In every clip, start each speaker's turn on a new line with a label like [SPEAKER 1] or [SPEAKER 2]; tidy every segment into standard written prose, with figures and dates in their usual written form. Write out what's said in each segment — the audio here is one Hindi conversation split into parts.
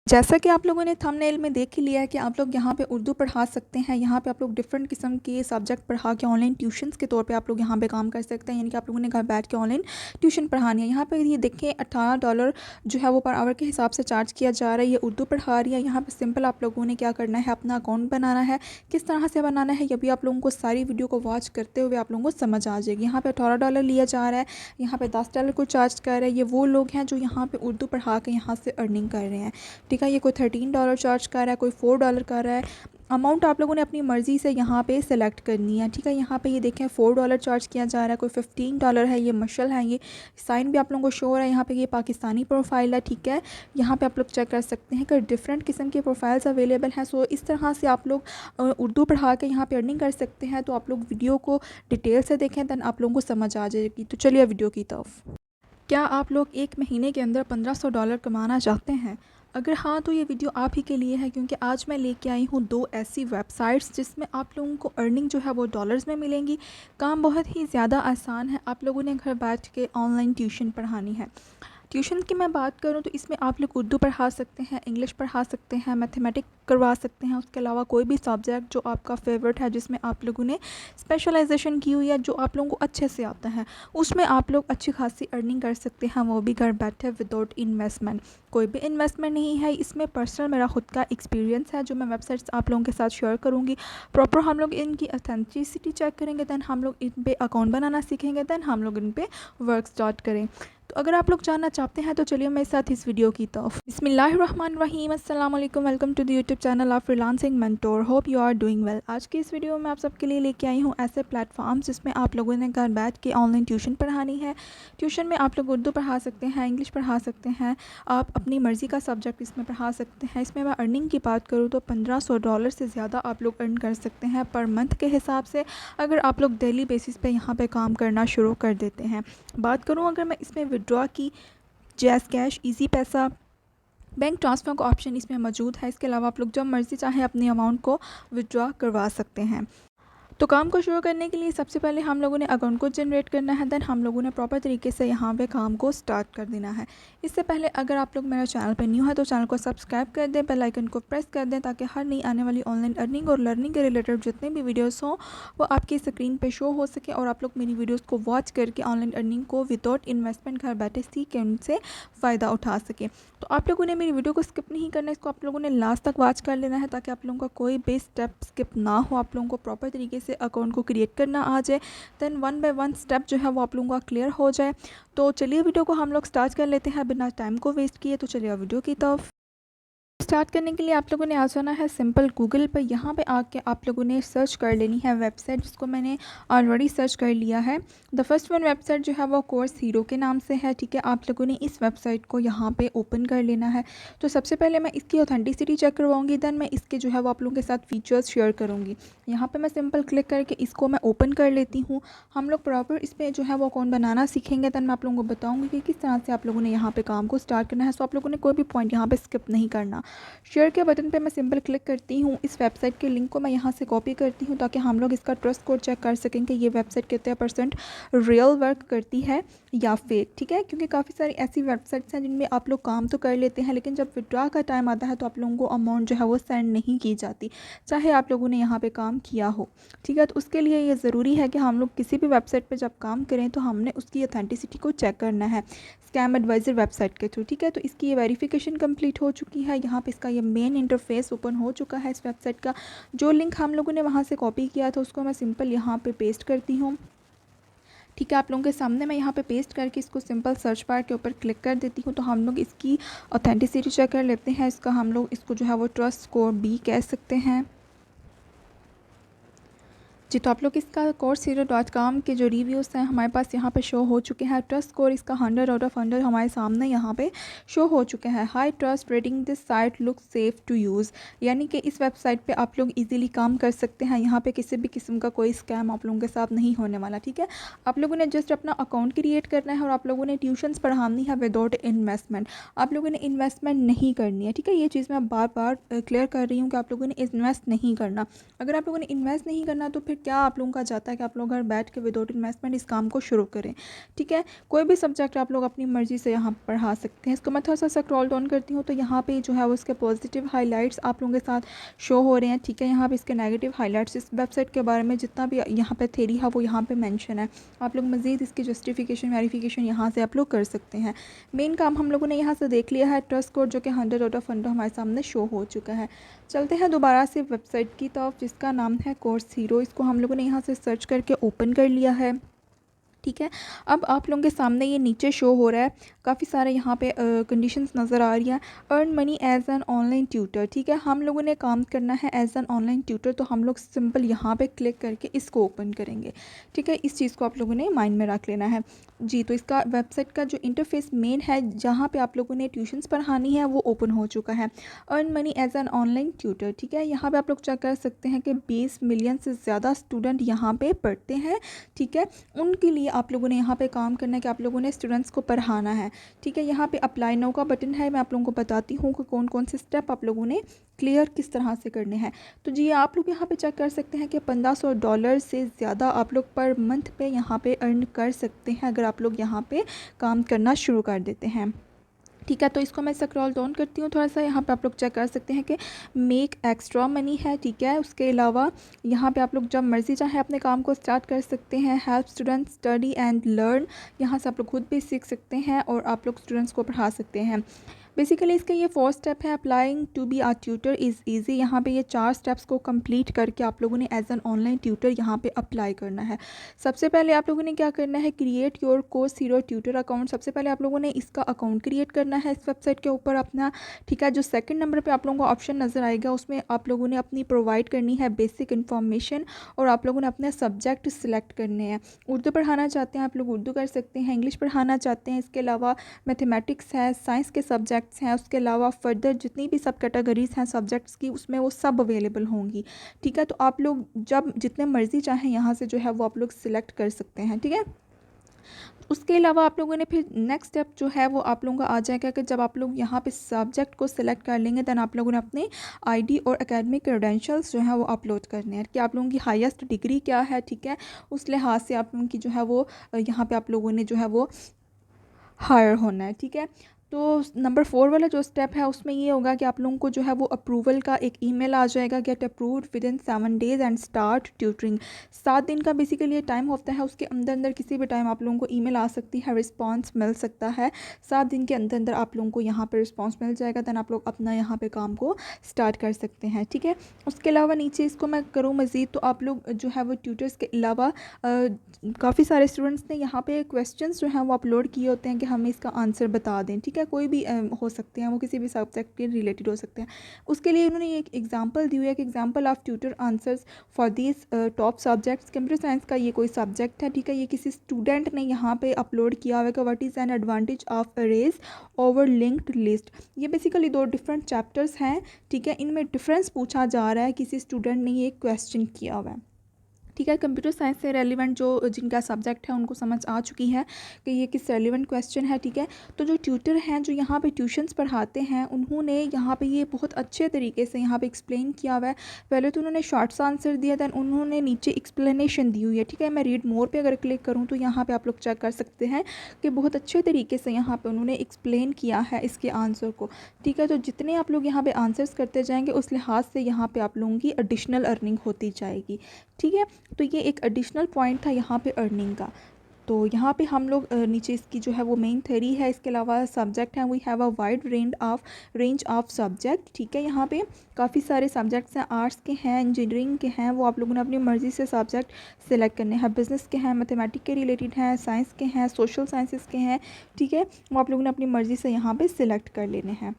[SPEAKER 1] जैसा कि आप लोगों ने थंबनेल में देख ही लिया है कि आप लोग यहाँ पे उर्दू पढ़ा सकते हैं। यहाँ पे आप लोग डिफरेंट किस्म के सब्जेक्ट पढ़ा के ऑनलाइन ट्यूशन्स के तौर पे आप लोग यहाँ पे काम कर सकते हैं। यानी कि आप लोगों ने घर बैठ के ऑनलाइन ट्यूशन पढ़ानी है। यहाँ पे ये देखें $18 जो है वो पर आवर के हिसाब से चार्ज किया जा रहा है। ये उर्दू पढ़ा रही है। यहाँ पर सिंपल आप लोगों ने क्या करना है, अपना अकाउंट बनाना है। किस तरह से बनाना है ये भी आप लोगों को सारी वीडियो को वॉच करते हुए आप लोगों को समझ आ जाएगी। यहाँ पर $18 लिया जा रहा है, यहाँ पर $10 को चार्ज कर रहा है। ये वो लोग हैं जो यहाँ पर उर्दू पढ़ा के यहाँ से अर्निंग कर रहे हैं। ठीक है, ये कोई $13 चार्ज कर रहा है, कोई $4 कर रहा है। अमाउंट आप लोगों ने अपनी मर्ज़ी से यहाँ पे सिलेक्ट करनी है। ठीक है, यहाँ पे ये देखें $4 चार्ज किया जा रहा है, कोई $15 है। ये मशल है, ये साइन भी आप लोगों को शो हो रहा है। यहाँ पे ये पाकिस्तानी प्रोफाइल है। ठीक है, यहाँ पे आप लोग चेक कर सकते हैं कि डिफरेंट किस्म के प्रोफाइल्स अवेलेबल हैं। सो इस तरह से आप लोग उर्दू पढ़ा के यहाँ पे अर्निंग कर सकते हैं। तो आप लोग वीडियो को डिटेल से देखें, दैन आप लोगों को समझ आ जाएगी। तो चलिए वीडियो की तरफ। क्या आप लोग एक महीने के अंदर $1500 कमाना चाहते हैं? अगर हाँ तो ये वीडियो आप ही के लिए है, क्योंकि आज मैं लेके आई हूँ 2 ऐसी वेबसाइट्स जिसमें आप लोगों को अर्निंग जो है वो डॉलर्स में मिलेंगी। काम बहुत ही ज़्यादा आसान है। आप लोगों ने घर बैठ के ऑनलाइन ट्यूशन पढ़ानी है। ट्यूशन की मैं बात करूं तो इसमें आप लोग उर्दू पढ़ा सकते हैं, इंग्लिश पढ़ा सकते हैं, मैथमेटिक्स करवा सकते हैं। उसके अलावा कोई भी सब्जेक्ट जो आपका फेवरेट है, जिसमें आप लोगों ने स्पेशलाइजेशन की हुई है, जो आप लोगों को अच्छे से आता है, उसमें आप लोग अच्छी खासी अर्निंग कर सकते हैं, वो भी घर बैठे विदाउट इन्वेस्टमेंट। कोई भी इन्वेस्टमेंट नहीं है इसमें। पर्सनल मेरा खुद का एक्सपीरियंस है जो मैं वेबसाइट्स आप लोगों के साथ शेयर करूँगी। प्रॉपर हम लोग इनकी ऑथेंटिसिटी चेक करेंगे, दैन हम लोग इन पे अकाउंट बनाना सीखेंगे, दैन हम लोग इन पे वर्क स्टार्ट करें। तो अगर आप लोग जानना चाहते हैं तो चलिए मेरे साथ इस वीडियो की तरफ। बिस्मिल्लाहिर्रहमानिर्रहीम, अस्सलाम वालेकुम, welcome to the YouTube channel of freelancing mentor. Hope you are doing well. आज की इस वीडियो में आप सबके लिए लेके आई हूँ ऐसे प्लेटफॉर्म्स जिसमें आप लोगों ने घर बैठ के ऑनलाइन ट्यूशन पढ़ानी है। ट्यूशन में आप लोग उर्दू पढ़ा सकते हैं, इंग्लिश पढ़ा सकते हैं, आप अपनी मर्ज़ी का सब्जेक्ट इसमें पढ़ा सकते हैं। इसमें मैं अर्निंग की बात करूँ तो $1500 से ज़्यादा आप लोग अर्न कर सकते हैं पर मंथ के हिसाब से, अगर आप लोग डेली बेसिस पे यहाँ पे काम करना शुरू कर देते हैं। बात करूँ अगर मैं इसमें विड्रॉ की, जैज़ कैश, इजी पैसा, बैंक ट्रांसफ़र का ऑप्शन इसमें मौजूद है। इसके अलावा आप लोग जब मर्ज़ी चाहें अपनी अमाउंट को विड्रॉ करवा सकते हैं। तो काम को शुरू करने के लिए सबसे पहले हम लोगों ने अकाउंट को जनरेट करना है, दैन हम लोगों ने प्रॉपर तरीके से यहाँ पे काम को स्टार्ट कर देना है। इससे पहले अगर आप लोग मेरे चैनल पे न्यू है तो चैनल को सब्सक्राइब कर दें, बेल आइकन को प्रेस कर दें, ताकि हर नई आने वाली ऑनलाइन अर्निंग और लर्निंग के रिलेटेड जितने भी वीडियोस हों वो आपकी स्क्रीन पे शो हो सके और आप लोग मेरी वीडियोज़ को वॉच करके ऑनलाइन अर्निंग को विदाउट इन्वेस्टमेंट घर बैठे सीख के उनसे फ़ायदा उठा सकें। तो आप लोगों ने मेरी वीडियो को स्किप नहीं करना, इसको आप लोगों ने लास्ट तक वॉच कर लेना है ताकि आप लोगों का कोई भी स्टेप स्किप ना हो, आप लोगों को प्रॉपर तरीके से अकाउंट को क्रिएट करना आ जाए, दैन 1 बाय 1 स्टेप जो है वो आप लोगों का क्लियर हो जाए। तो चलिए वीडियो को हम लोग स्टार्ट कर लेते हैं बिना टाइम को वेस्ट किए। तो चलिए वीडियो की तरफ। स्टार्ट करने के लिए आप लोगों ने आ जाना है सिंपल गूगल पर। यहाँ पे आके आप लोगों ने सर्च कर लेनी है वेबसाइट, जिसको मैंने ऑलरेडी सर्च कर लिया है। द फर्स्ट वन वेबसाइट जो है वो कोर्स हीरो के नाम से है। ठीक है, आप लोगों ने इस वेबसाइट को यहाँ पे ओपन कर लेना है। तो सबसे पहले मैं इसकी ऑथेंटिसिटी चेक करवाऊँगी, दैन मैं इसके जो है वो आप लोगों के साथ फीचर्स शेयर करूँगी। यहाँ पर मैं सिंपल क्लिक करके इसको मैं ओपन कर लेती हूँ। हम लोग प्रॉपर इस पर जो है वो अकाउंट बनाना सीखेंगे, दैन मैं आप लोगों को बताऊँगी कि किस तरह से आप लोगों ने यहाँ पर काम को स्टार्ट करना है। सो आप लोगों ने कोई भी पॉइंट यहाँ पर स्किप नहीं करना। शेयर के बटन पे मैं सिंपल क्लिक करती हूँ। इस वेबसाइट के लिंक को मैं यहाँ से कॉपी करती हूँ ताकि हम लोग इसका ट्रस्ट कोड चेक कर सकें कि ये वेबसाइट कितने % रियल वर्क करती है या फेक। ठीक है, क्योंकि काफ़ी सारी ऐसी वेबसाइट्स हैं जिनमें आप लोग काम तो कर लेते हैं, लेकिन जब विड्रॉ का टाइम आता है तो आप लोगों को अमाउंट जो है वो सेंड नहीं की जाती, चाहे आप लोगों ने यहाँ पर काम किया हो। ठीक है, तो उसके लिए ये ज़रूरी है कि हम लोग किसी भी वेबसाइट पर जब काम करें तो हमने उसकी ऑथेंटिसिटी को चेक करना है स्कैम एडवाइज़र वेबसाइट के थ्रू। ठीक है, तो इसकी ये वेरिफिकेशन कंप्लीट हो चुकी है। यहाँ पे इसका ये मेन इंटरफेस ओपन हो चुका है। इस वेबसाइट का जो लिंक हम लोगों ने वहाँ से कॉपी किया था उसको मैं सिंपल यहाँ पे पेस्ट करती हूँ। ठीक है, आप लोगों के सामने मैं यहाँ पे पेस्ट करके इसको सिंपल सर्च बार के ऊपर क्लिक कर देती हूँ। तो हम लोग इसकी ऑथेंटिसिटी चेक कर लेते हैं। इसका हम लोग इसको जो है वो ट्रस्ट स्कोर B कह सकते हैं जी। तो आप लोग इसका coursehero.com के जो रिव्यूज़ हैं हमारे पास यहाँ पे शो हो चुके हैं। ट्रस्ट स्कोर इसका 100 आउट ऑफ 100 हमारे सामने यहाँ पे शो हो चुके हैं। High trust rating, this site look safe to use, यानी कि इस वेबसाइट पे आप लोग इजीली काम कर सकते हैं। यहाँ पे किसी भी किस्म का कोई स्कैम आप लोगों के साथ नहीं होने वाला। ठीक है, आप लोगों ने जस्ट अपना अकाउंट क्रिएट करना है और आप लोगों ने ट्यूशन्स पढ़ानी है विदाउट इन्वेस्टमेंट। आप लोगों ने इन्वेस्टमेंट नहीं करनी है। ठीक है, ये चीज़ मैं बार बार क्लियर कर रही हूँ कि आप लोगों ने इन्वेस्ट नहीं करना। अगर आप लोगों ने इन्वेस्ट नहीं करना तो फिर क्या आप लोगों का चाहता है कि आप लोग घर बैठ के विदाउट इन्वेस्टमेंट इस काम को शुरू करें। ठीक है, कोई भी सब्जेक्ट आप लोग अपनी मर्ज़ी से यहाँ पढ़ा सकते हैं। इसको मैं थोड़ा सा स्क्रॉल डाउन करती हूँ तो यहाँ पे जो है वो इसके पॉजिटिव हाईलाइट्स आप लोगों के साथ शो हो रहे हैं। ठीक है, यहाँ पे इसके नेगेटिव हाईलाइट्स, इस वेबसाइट के बारे में जितना भी यहाँ पे थ्योरी है वो यहाँ पे मेंशन है। आप लोग मज़ीद इसकी जस्टिफिकेशन वेरिफिकेशन यहाँ से आप लोग कर सकते हैं। मेन काम हम लोगों ने यहाँ से देख लिया है, ट्रस्ट स्कोर जो कि 100 आउट ऑफ 100 हमारे सामने शो हो चुका है। चलते हैं दोबारा से वेबसाइट की तरफ जिसका नाम है कोर्स हीरो। इसको हम लोगों ने यहाँ से सर्च करके ओपन कर लिया है। ठीक है, अब आप लोगों के सामने ये नीचे शो हो रहा है, काफ़ी सारे यहाँ पे कंडीशंस नज़र आ रही हैं। Earn money as an online tutor. ठीक है, हम लोगों ने काम करना है एज एन ऑनलाइन ट्यूटर, तो हम लोग सिंपल यहाँ पे क्लिक करके इसको ओपन करेंगे। ठीक है, इस चीज़ को आप लोगों ने माइंड में रख लेना है जी। तो इसका वेबसाइट का जो इंटरफेस मेन है जहाँ पे आप लोगों ने ट्यूशन्स पढ़ानी है वो ओपन हो चुका है। Earn money as an online tutor. ठीक है, यहाँ पे आप लोग चेक कर सकते हैं कि 20 मिलियन से ज़्यादा स्टूडेंट यहाँ पे पढ़ते हैं। ठीक है, उनके लिए आप लोगों ने यहाँ पे काम करना है कि आप लोगों ने स्टूडेंट्स को पढ़ाना है। ठीक है, यहाँ पे अप्लाई नाउ का बटन है, मैं आप लोगों को बताती हूँ कि कौन कौन से स्टेप आप लोगों ने क्लियर किस तरह से करने हैं। तो जी आप लोग यहाँ पे चेक कर सकते हैं कि $1500 से ज़्यादा आप लोग पर मंथ पे यहाँ पे अर्न कर सकते हैं अगर आप लोग यहाँ पे काम करना शुरू कर देते हैं। ठीक है, तो इसको मैं स्क्रॉल डाउन करती हूँ थोड़ा सा। यहाँ पे आप लोग चेक कर सकते हैं कि मेक एक्स्ट्रा मनी है। ठीक है, उसके अलावा यहाँ पे आप लोग जब मर्ज़ी चाहे अपने काम को स्टार्ट कर सकते हैं। Help students study and learn, यहाँ से आप लोग खुद भी सीख सकते हैं और आप लोग स्टूडेंट्स को पढ़ा सकते हैं। बेसिकली इसका ये 4 स्टेप है। Applying to be a tutor is easy. यहाँ पे ये 4 स्टेप्स को कंप्लीट करके आप लोगों ने एज एन ऑनलाइन ट्यूटर यहाँ पे अप्लाई करना है। सबसे पहले आप लोगों ने क्या करना है, create your course hero tutor account. सबसे पहले आप लोगों ने इसका अकाउंट क्रिएट करना है इस वेबसाइट के ऊपर अपना। ठीक है, जो सेकंड नंबर पे आप लोगों को ऑप्शन नज़र आएगा उसमें आप लोगों ने अपनी प्रोवाइड करनी है बेसिक इन्फॉर्मेशन और आप लोगों ने अपने सब्जेक्ट सिलेक्ट करने हैं। उर्दू पढ़ाना चाहते हैं आप लोग उर्दू कर सकते हैं, इंग्लिश पढ़ाना चाहते हैं, इसके अलावा मैथमेटिक्स है, साइंस के सब्जेक्ट्स हैं, उसके अलावा फर्दर जितनी भी सब कैटेगरीज़ हैं सब्जेक्ट्स की उसमें वो सब अवेलेबल होंगी। ठीक है, तो आप लोग जब जितने मर्ज़ी चाहें यहाँ से जो है वो आप लोग सिलेक्ट कर सकते हैं। ठीक है, उसके अलावा आप लोगों ने फिर नेक्स्ट स्टेप जो है वो आप लोगों का आ जाएगा कि जब आप लोग यहाँ पे सब्जेक्ट को सिलेक्ट कर लेंगे दैन आप लोगों ने अपने आईडी और एकेडमिक क्रेडेंशियल्स जो है वो अपलोड करने हैं कि आप लोगों की हाईएस्ट डिग्री क्या है। ठीक है, उस लिहाज से आप लोगों की जो है वो यहाँ पे आप लोगों ने जो है वो हायर होना है। ठीक है, तो नंबर 4 वाला जो स्टेप है उसमें ये होगा कि आप लोगों को जो है वो अप्रूवल का एक ईमेल आ जाएगा, get approved within 7 days and start tutoring. 7 दिन का बेसिकली ये टाइम होता है, उसके अंदर अंदर किसी भी टाइम आप लोगों को ईमेल आ सकती है, रिस्पांस मिल सकता है। 7 दिन के अंदर अंदर आप लोगों को यहाँ पर रिस्पांस मिल जाएगा, दैन आप लोग अपना यहाँ पे काम को स्टार्ट कर सकते हैं। ठीक है, उसके अलावा नीचे इसको मैं करूँ मज़ीद तो आप लोग जो है वो ट्यूटर्स के अलावा काफ़ी सारे स्टूडेंट्स ने यहाँ पे क्वेश्चंस जो हैं वो अपलोड किए होते हैं कि हमें इसका आंसर बता दें। ठीक है, कोई भी हो सकते हैं, वो किसी भी सब्जेक्ट के रिलेटेड हो सकते हैं। उसके लिए उन्होंने एक एग्जांपल दी हुई है कि example of tutor answers for this top subjects. Computer science का ये कोई सब्जेक्ट है। ठीक है, ये किसी स्टूडेंट ने यहाँ पे अपलोड किया हुआ है कि what is an advantage of arrays over linked list. ये बेसिकली 2 डिफरेंट चैप्टर्स हैं। ठीक है, इनमें डिफरेंस पूछा जा रहा है, किसी स्टूडेंट ने ये क्वेश्चन किया हुआ है। ठीक है, कंप्यूटर साइंस से रेलिवेंट जो जिनका सब्जेक्ट है उनको समझ आ चुकी है कि ये किस रेलिवेंट क्वेश्चन है। ठीक है, तो जो ट्यूटर हैं जो यहाँ पे ट्यूशन्स पढ़ाते हैं उन्होंने यहाँ पे ये बहुत अच्छे तरीके से यहाँ पे एक्सप्लेन किया हुआ है। पहले तो उन्होंने शॉर्ट्स आंसर दिया, दैन उन्होंने नीचे एक्सप्लेनेशन दी हुई है। ठीक है, मैं रीड मोर पे अगर क्लिक करूँ तो यहाँ पर आप लोग चेक कर सकते हैं कि बहुत अच्छे तरीके से यहाँ पर उन्होंने एक्सप्लेन किया है इसके आंसर को। ठीक है, तो जितने आप लोग यहाँ पर आंसर्स करते जाएंगे उस लिहाज से यहाँ पर आप लोगों की एडिशनल अर्निंग होती जाएगी। ठीक है, तो ये एक एडिशनल पॉइंट था यहाँ पे अर्निंग का। तो यहाँ पे हम लोग नीचे इसकी जो है वो मेन थ्योरी है, इसके अलावा सब्जेक्ट हैं, we have a wide range of subject. ठीक है, यहाँ पे काफ़ी सारे सब्जेक्ट्स हैं, आर्ट्स के हैं, इंजीनियरिंग के हैं, वो आप लोगों ने अपनी मर्ज़ी से सब्जेक्ट सेलेक्ट करने हैं। बिज़नेस के हैं, मैथमेटिक्स के रिलेटेड हैं, साइंस के हैं, सोशल साइंसेस के हैं। ठीक है, वो आप लोगों ने अपनी मर्ज़ी से यहाँ पर सिलेक्ट कर लेने हैं।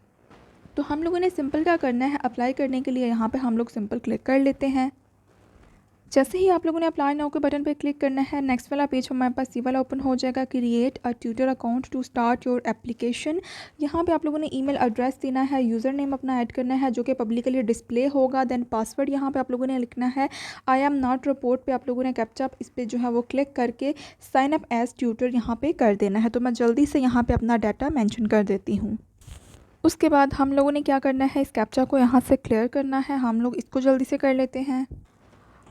[SPEAKER 1] तो हम लोगों ने सिंपल क्या करना है, अप्लाई करने के लिए यहाँ पर हम लोग सिंपल क्लिक कर लेते हैं। जैसे ही आप लोगों ने अप्लाई नाउ के बटन पे क्लिक करना है, नेक्स्ट वाला पेज हमारे पास ये वाला ओपन हो जाएगा, create a tutor account to start your application. यहाँ पे आप लोगों ने ईमेल एड्रेस देना है, यूज़र नेम अपना ऐड करना है जो कि पब्लिकली डिस्प्ले होगा, देन पासवर्ड यहाँ पे आप लोगों ने लिखना है। आई एम नॉट रिपोर्ट पे आप लोगों ने कैप्चा इस पर जो है वो क्लिक करके साइन अप एज ट्यूटर यहाँ पर कर देना है। तो मैं जल्दी से यहाँ पर अपना डाटा मैंशन कर देती हूँ। उसके बाद हम लोगों ने क्या करना है, इस कैप्चा को यहाँ से क्लियर करना है। हम लोग इसको जल्दी से कर लेते हैं।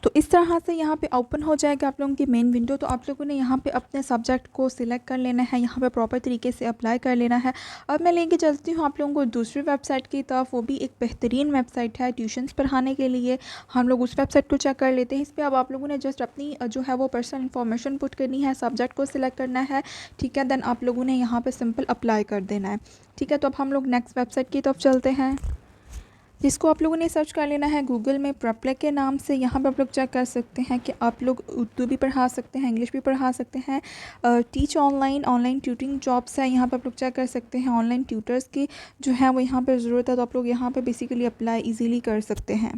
[SPEAKER 1] तो इस तरह से यहाँ पे ओपन हो जाएगा आप लोगों की मेन विंडो। तो आप लोगों ने यहाँ पे अपने सब्जेक्ट को सिलेक्ट कर लेना है, यहाँ पे प्रॉपर तरीके से अप्लाई कर लेना है। अब मैं लेके चलती हूँ आप लोगों को दूसरी वेबसाइट की तरफ। वो भी एक बेहतरीन वेबसाइट है ट्यूशन्स पढ़ाने के लिए। हम लोग उस वेबसाइट को चेक कर लेते हैं। इस पर अब आप लोगों ने जस्ट अपनी जो है वो पर्सनल इन्फॉर्मेशन पुट करनी है, सब्जेक्ट को सिलेक्ट करना है, ठीक है। देन आप लोगों ने यहाँ पर सिंपल अप्लाई कर देना है, ठीक है। तो अब हम लोग नेक्स्ट वेबसाइट की तरफ चलते हैं, जिसको आप लोगों ने सर्च कर लेना है गूगल में प्रपले के नाम से। यहाँ पर आप लोग चेक कर सकते हैं कि आप लोग उर्दू भी पढ़ा सकते हैं, इंग्लिश भी पढ़ा सकते हैं। टीच ऑनलाइन ट्यूटिंग जॉब्स है, यहाँ पर आप लोग चेक कर सकते हैं। ऑनलाइन ट्यूटर्स की जो है वो यहाँ पर ज़रूरत है, तो आप लोग यहाँ पर बेसिकली अप्लाई ईजीली कर सकते हैं।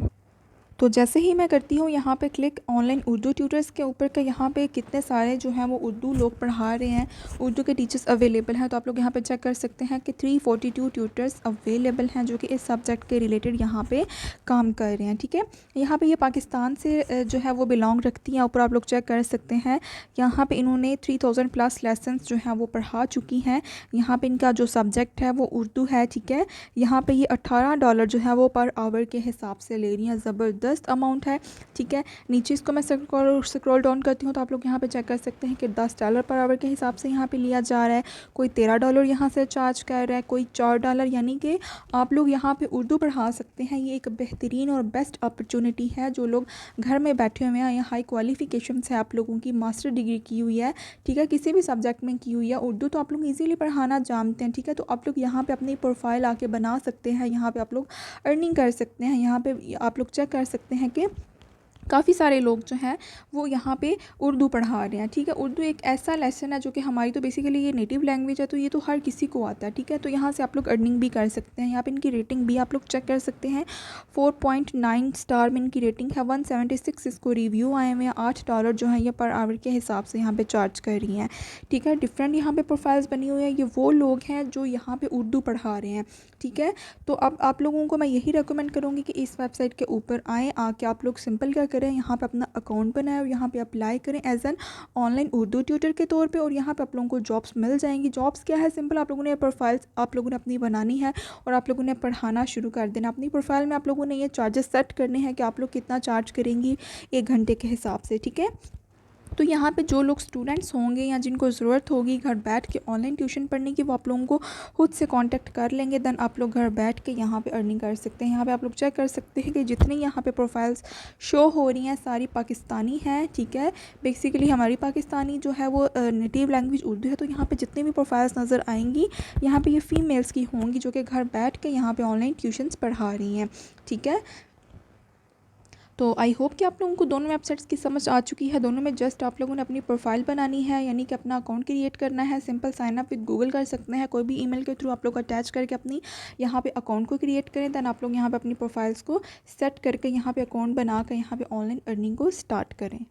[SPEAKER 1] तो जैसे ही मैं करती हूँ यहाँ पे क्लिक ऑनलाइन उर्दू ट्यूटर्स के ऊपर का, यहाँ पे कितने सारे जो हैं वो उर्दू लोग पढ़ा रहे हैं, उर्दू के टीचर्स अवेलेबल हैं। तो आप लोग यहाँ पे चेक कर सकते हैं कि 342 ट्यूटर्स अवेलेबल हैं जो कि इस सब्जेक्ट के रिलेटेड यहाँ पे काम कर रहे हैं, ठीक है। यहाँ पे ये पाकिस्तान से जो है वो बिलोंग रखती हैं। ऊपर आप लोग चेक कर सकते हैं, यहाँ पर इन्होंने 3000+ लेसन जो हैं वो पढ़ा चुकी हैं। यहाँ पर इनका जो सब्जेक्ट है वो उर्दू है, ठीक है। यहाँ पर ये $18 जो है वो पर आवर के हिसाब से ले रही हैं। ज़बरदस्त अमाउंट है, ठीक है। नीचे इसको मैं स्क्रॉल डाउन करती हूँ तो आप लोग यहाँ पे चेक कर सकते हैं कि $10 पर आवर के हिसाब से यहाँ पे लिया जा रहा है। कोई $13 यहाँ से चार्ज कर रहा है, कोई $4। यानी कि आप लोग यहाँ पे उर्दू पढ़ा सकते हैं। ये एक बेहतरीन और बेस्ट अपॉर्चुनिटी है। जो लोग घर में बैठे हुए हैं या हाई क्वालिफिकेशन है, आप लोगों की मास्टर डिग्री की हुई है, ठीक है, किसी भी सब्जेक्ट में की हुई है उर्दू, तो आप लोग ईजिली पढ़ाना जानते हैं, ठीक है। तो आप लोग यहाँ पर अपनी प्रोफाइल आके बना सकते हैं। यहाँ पर आप लोग अर्निंग कर सकते हैं। यहाँ पर आप लोग चेक कर सकते हैं कि काफ़ी सारे लोग जो हैं वो यहाँ पे उर्दू पढ़ा रहे हैं, ठीक है। उर्दू एक ऐसा लेसन है जो कि हमारी तो बेसिकली ये नेटिव लैंग्वेज है, तो ये तो हर किसी को आता है, ठीक है। तो यहाँ से आप लोग अर्निंग भी कर सकते हैं। यहाँ पे इनकी रेटिंग भी आप लोग चेक कर सकते हैं। 4.9 स्टार में इनकी रेटिंग है। 176 इसको रिव्यू आए हुए हैं। $8 जो है ये पर आवर के हिसाब से यहाँ पर चार्ज कर रही हैं, ठीक है। डिफरेंट यहाँ पर प्रोफाइल्स बनी हुई है। ये वो लोग हैं जो यहाँ पर उर्दू पढ़ा रहे हैं, ठीक है। तो अब आप लोगों को मैं यही रिकमेंड करूँगी कि इस वेबसाइट के ऊपर आएँ, आके आप लोग सिंपल क्या करें, यहाँ पे अपना अकाउंट बनाएं और यहाँ पे अप्लाई करें as an online Urdu tutor के तौर पे। और यहाँ पे आप लोगों को जॉब्स मिल जाएंगी। जॉब्स क्या है, सिंपल आप लोगों ने प्रोफाइल्स आप लोगों ने अपनी बनानी है और आप लोगों ने पढ़ाना शुरू कर देना। अपनी प्रोफाइल में आप लोगों ने ये चार्जेस सेट करने हैं कि आप लोग कितना चार्ज करेंगी 1 घंटे के हिसाब से, ठीक है। तो यहाँ पे जो लोग स्टूडेंट्स होंगे या जिनको ज़रूरत होगी घर बैठ के ऑनलाइन ट्यूशन पढ़ने की, वो आप लोगों को खुद से कांटेक्ट कर लेंगे। देन आप लोग घर बैठ के यहाँ पे अर्निंग कर सकते हैं। यहाँ पे आप लोग चेक कर सकते हैं कि जितनी यहाँ पे प्रोफाइल्स शो हो रही हैं सारी पाकिस्तानी हैं, ठीक है। बेसिकली हमारी पाकिस्तानी जो है वो नेटिव लैंग्वेज उर्दू है। तो यहाँ पर जितनी भी प्रोफाइल्स नज़र आएंगी यहाँ पर ये फ़ीमेल्स की होंगी जो कि घर बैठ के यहाँ पर ऑनलाइन ट्यूशन्स पढ़ा रही हैं, ठीक है। तो आई होप कि आप लोगों को दोनों वेबसाइट्स की समझ आ चुकी है। दोनों में जस्ट आप लोगों ने अपनी प्रोफाइल बनानी है, यानी कि अपना अकाउंट क्रिएट करना है। Simple sign up with Google कर सकते हैं, कोई भी ईमेल के थ्रू आप लोग अटैच करके अपनी यहाँ पे अकाउंट को क्रिएट करें। दैन आप लोग यहाँ पे अपनी प्रोफाइल्स को सेट करके यहाँ पे अकाउंट बना कर यहाँ पे ऑनलाइन अर्निंग को स्टार्ट करें।